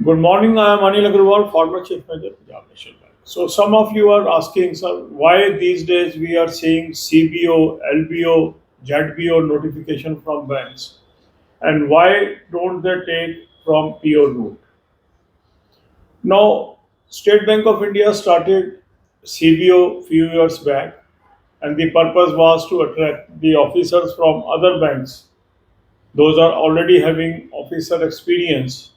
Good morning. I am Anil Agrawal, former Chief Manager, Punjab National Bank. So, some of you are asking, sir, why these days we are seeing CBO, LBO, ZBO notification from banks, and why don't they take from PO route? Now, State Bank of India started CBO few years back, and the purpose was to attract the officers from other banks. Those are already having officer experience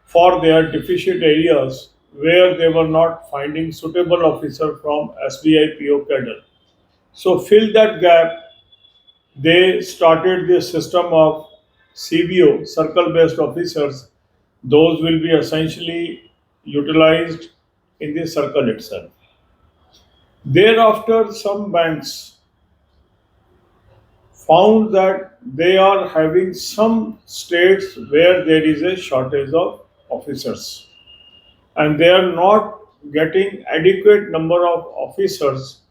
for their deficient areas where they were not finding suitable officer from SBI PO cadre. So fill that gap, they started this system of CBO, circle based officers. Those will be essentially utilized in the circle itself. Thereafter, some banks found that they are having some states where there is a shortage of officers and they are not getting adequate number of officers.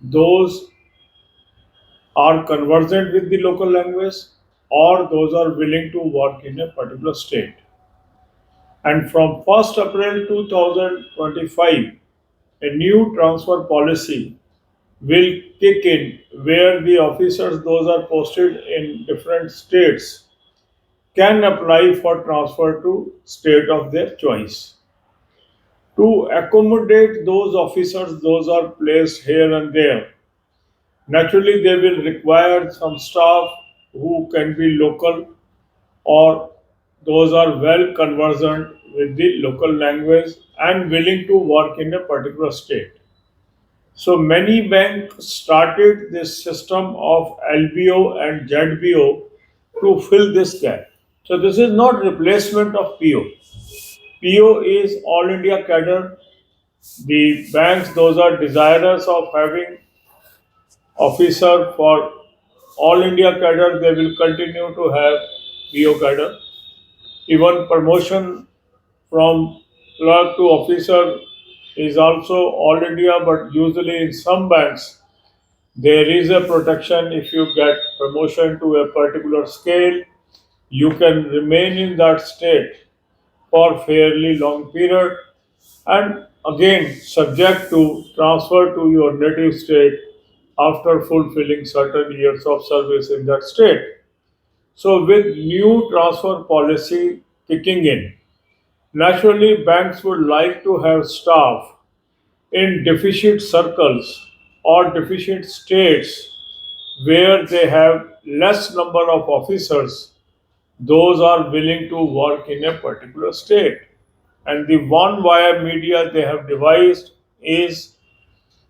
Those are conversant with the local language or those are willing to work in a particular state. And from 1st April 2025, a new transfer policy will kick in where the officers those are posted in different states can apply for transfer to state of their choice. To accommodate those officers, those are placed here and there. Naturally, they will require some staff who can be local or those are well conversant with the local language and willing to work in a particular state. So many banks started this system of LBO and ZBO to fill this gap. So this is not replacement of PO. PO is All India cadre. The banks, those are desirous of having officer for all India cadre, they will continue to have PO cadre. Even promotion from clerk to officer is also all India, but usually in some banks there is a protection if you get promotion to a particular scale, you can remain in that state for fairly long period and again subject to transfer to your native state after fulfilling certain years of service in that state. So, with new transfer policy kicking in, naturally banks would like to have staff in deficient circles or deficient states where they have less number of officers, those are willing to work in a particular state. And the one via media they have devised is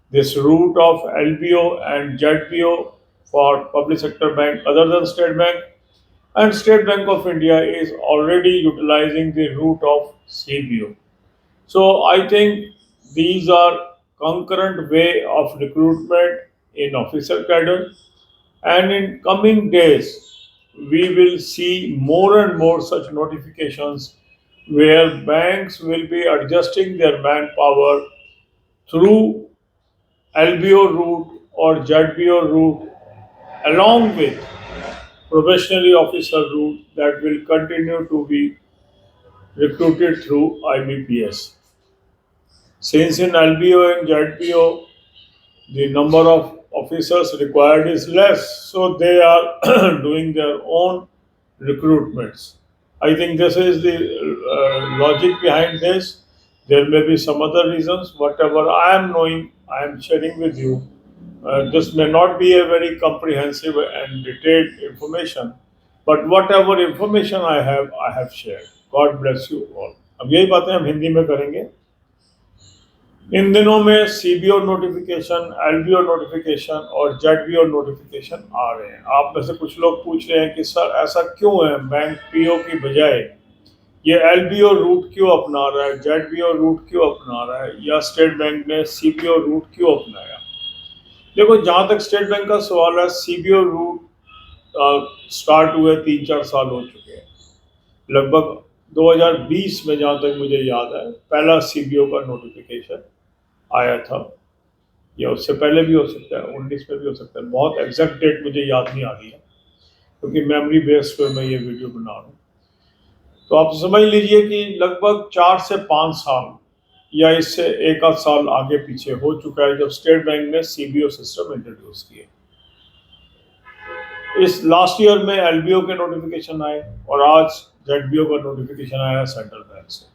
this route of LBO and ZBO for public sector bank other than State Bank, and State Bank of India is already utilizing the route of CBO. So I think these are concurrent way of recruitment in officer cadre, and in coming days we will see more and more such notifications where banks will be adjusting their manpower through LBO route or ZBO route along with professionally officer route that will continue to be recruited through IBPS. Since in LBO and ZBO the number of officers required is less, so they are doing their own recruitments. I think this is the logic behind this. There may be some other reasons. Whatever I am knowing, I am sharing with you. This may not be a very comprehensive and detailed information, but whatever information I have shared. God bless you all. अब यही बातें हम हिंदी में करेंगे. इन दिनों में CBO notification, LBO notification और जेडबीओ notification आ रहे हैं. आप में से कुछ लोग पूछ रहे हैं कि सर ऐसा क्यों है, बैंक पीओ की बजाय ये एलबीओ रूट क्यों अपना रहा है, जेडबीओ रूट क्यों अपना रहा है, या स्टेट बैंक ने सीबीओ रूट क्यों अपनाया. देखो, जहाँ तक स्टेट बैंक का सवाल है, सीबीओ रूट स्टार्ट हुए 3-4 साल हो चुके हैं. लगभग 2020 में जहाँ तक मुझे याद है पहला सीबीओ का नोटिफिकेशन आया था, या उससे पहले भी हो सकता है, 19 में भी हो सकता है. बहुत एग्जैक्ट डेट मुझे याद नहीं आ रही है क्योंकि मेमोरी बेस पे मैं ये वीडियो बना रहा हूँ. तो आप समझ लीजिए कि लगभग 4 से 5 साल या इससे एक आध साल आगे पीछे हो चुका है जब स्टेट बैंक ने सीबीओ सिस्टम इंट्रोड्यूस किए। इस लास्ट ईयर में एलबीओ के नोटिफिकेशन आए और आज जेडबीओ का नोटिफिकेशन आया सेंट्रल बैंक से।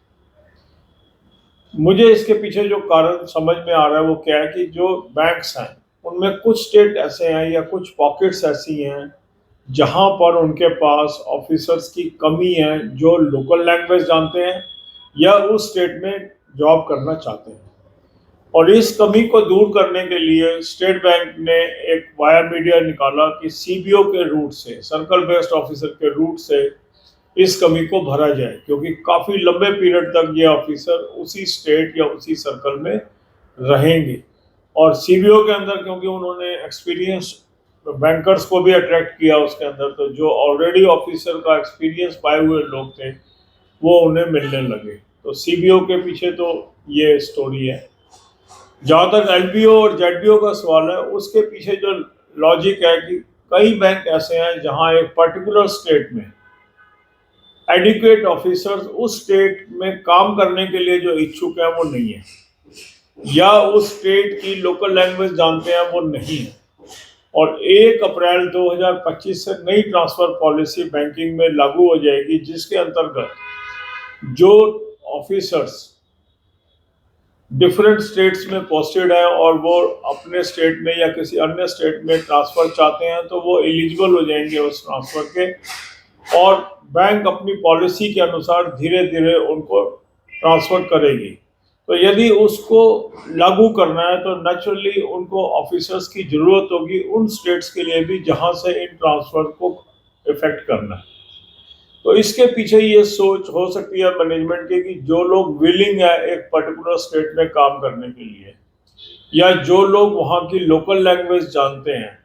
मुझे इसके पीछे जो कारण समझ में आ रहा है वो क्या है कि जो बैंक्स हैं उनमें कुछ स्टेट ऐसे हैं या कुछ पॉकेट्स ऐसी हैं जहां पर उनके पास ऑफिसर्स की कमी है जो लोकल लैंग्वेज जानते हैं या उस स्टेट में जॉब करना चाहते हैं। और इस कमी को दूर करने के लिए स्टेट बैंक ने एक वाया मीडिया निकाला कि सीबीओ के रूट से, सर्कल बेस्ड ऑफिसर के रूट से इस कमी को भरा जाए, क्योंकि काफ़ी लंबे पीरियड तक ये ऑफिसर उसी स्टेट या उसी सर्कल में रहेंगे। और सीबीओ के अंदर क्योंकि उन्होंने एक्सपीरियंस बैंकर्स को भी अट्रैक्ट किया उसके अंदर, तो जो ऑलरेडी ऑफिसर का एक्सपीरियंस पाए हुए लोग थे वो उन्हें मिलने लगे। तो सीबीओ के पीछे तो ये स्टोरी है। जहाँ तक एलबीओ और जेडबीओ का सवाल है, उसके पीछे जो लॉजिक है कि कई बैंक ऐसे हैं जहाँ एक पर्टिकुलर स्टेट में एडिक्वेट ऑफिसर्स उस स्टेट में काम करने के लिए जो इच्छुक है वो नहीं है, या उस स्टेट की लोकल लैंग्वेज जानते हैं वो नहीं है। और 1 अप्रैल 2025 से नई ट्रांसफर पॉलिसी बैंकिंग में लागू हो जाएगी, जिसके अंतर्गत जो ऑफिसर्स डिफरेंट स्टेट्स में पोस्टेड है और वो अपने स्टेट में या किसी अन्य स्टेट में ट्रांसफ़र चाहते हैं तो वो एलिजिबल हो जाएंगे उस ट्रांसफ़र के, और बैंक अपनी पॉलिसी के अनुसार धीरे धीरे उनको ट्रांसफ़र करेगी। तो यदि उसको लागू करना है तो नेचुरली उनको ऑफिसर्स की ज़रूरत होगी उन स्टेट्स के लिए भी जहां से इन ट्रांसफ़र को इफ़ेक्ट करना है। तो इसके पीछे ये सोच हो सकती है मैनेजमेंट की कि जो लोग विलिंग है एक पर्टिकुलर स्टेट में काम करने के लिए, या जो लोग वहाँ की लोकल लैंग्वेज जानते हैं,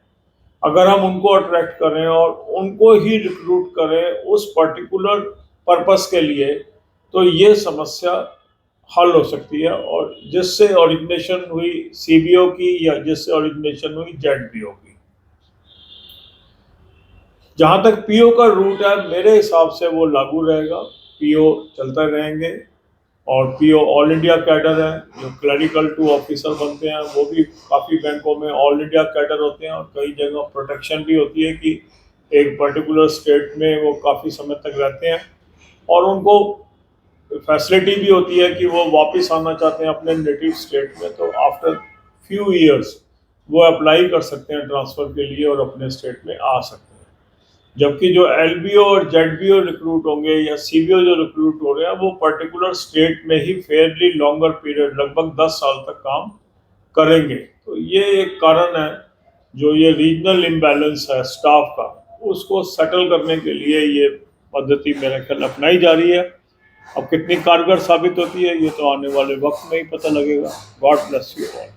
अगर हम उनको अट्रैक्ट करें और उनको ही रिक्रूट करें उस पर्टिकुलर पर्पस के लिए, तो ये समस्या हल हो सकती है, और जिससे ओरिजिनेशन हुई सीबीओ की या जिससे ओरिजिनेशन हुई जेडबीओ की। जहाँ तक पीओ का रूट है, मेरे हिसाब से वो लागू रहेगा, पीओ चलते रहेंगे। और पीओ ऑल इंडिया कैडर है, जो क्लरिकल टू ऑफिसर बनते हैं वो भी काफ़ी बैंकों में ऑल इंडिया कैडर होते हैं, और कई जगह प्रोटेक्शन भी होती है कि एक पर्टिकुलर स्टेट में वो काफ़ी समय तक रहते हैं, और उनको फैसिलिटी भी होती है कि वो वापस आना चाहते हैं अपने नेटिव स्टेट में, तो आफ्टर फ्यू ईयर्स वो अप्लाई कर सकते हैं ट्रांसफ़र के लिए और अपने स्टेट में आ सकते हैं। जबकि जो एलबीओ और जेडबीओ रिक्रूट होंगे या सीबीओ जो रिक्रूट हो रहे हैं वो पर्टिकुलर स्टेट में ही फेयरली लॉन्गर पीरियड लगभग 10 साल तक काम करेंगे। तो ये एक कारण है, जो ये रीजनल इम्बैलेंस है स्टाफ का, उसको सेटल करने के लिए ये पद्धति मेरे ख्याल अपनाई जा रही है। अब कितनी कारगर साबित होती है ये तो आने वाले वक्त में ही पता लगेगा। God bless you all.